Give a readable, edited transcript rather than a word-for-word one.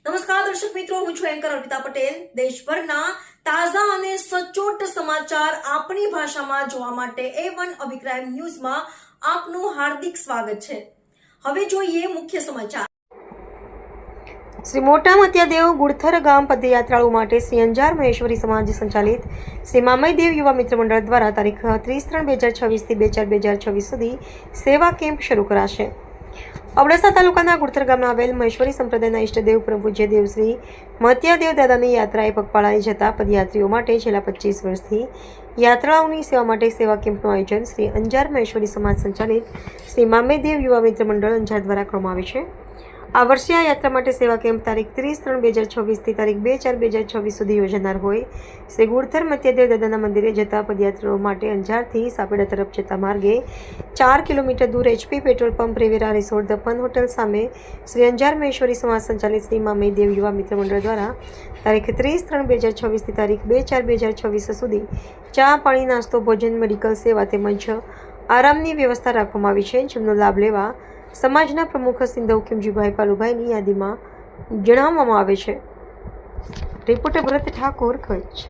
નમસ્કાર દર્શક મિત્રો, હું છું એન્કર અર્પિતા પટેલ। દેશભરના તાજા અને સચોટ સમાચાર આપણી ભાષામાં જોવા માટે A1 અભિપ્રાય ન્યૂઝમાં આપનું હાર્દિક સ્વાગત છે। હવે જોઈએ મુખ્ય સમાચાર। શ્રી મોટા મત્યાદેવ ગુડથર ગામ પદયાત્રાળુ માટે શ્રી અંજાર મહેશ્વરી સમાજ સંચાલિત શ્રી મામયદેવ યુવા મિત્ર મંડળ દ્વારા તારીખ 30/3/2026 થી 2/4/2026 સુધી સેવા કેમ્પ શરૂ કરાશે। અબડાસા તાલુકાના ગુડથર ગામમાં આવેલ મહેશ્વરી સંપ્રદાયના ઇષ્ટદેવ પરમ પૂજ્ય દેવ શ્રી મત્યાદેવ દાદાની યાત્રાએ પગપાળા જતા પદયાત્રીઓ માટે છેલ્લા 25 વર્ષથી યાત્રાળુઓની સેવા માટે સેવા કેમ્પનું આયોજન શ્રી અંજાર મહેશ્વરી સમાજ સંચાલિત શ્રી મામયદેવ યુવા મિત્ર મંડળ અંજાર દ્વારા કરવામાં આવે છે। આ વર્ષે આ યાત્રા માટે સેવા કેમ્પ તારીખ 30/3/2026 થી તારીખ 2/4/2026 સુધી યોજાનાર હોય શ્રી ગુડથર મત્યાદેવ દાદાના મંદિરે જતા પદયાત્રીઓ માટે અંજારથી સાપેડા તરફ જતા માર્ગે 4 કિલોમીટર દૂર HP petrol pump Rivera resort the fun hotel Shri Anjar Anjar Maheshwari સમાજ સંચાલિત શ્રી મામયદેવ યુવા મિત્ર મંડળ દ્વારા તારીખ 30/3/2026 થી તારીખ 2/4/2026 સુધી ચા પાણી નાસ્તો ભોજન મેડિકલ સેવા તેમજ આરામની વ્યવસ્થા રાખવામાં આવી છે, જેમનો લાભ લેવા સમાજના પ્રમુખ સિંધવ કિમજીભાઈ પાલુભાઈની યાદીમાં જણાવવામાં આવે છે। રિપોર્ટર ભરત ઠાકોર, કચ્છ।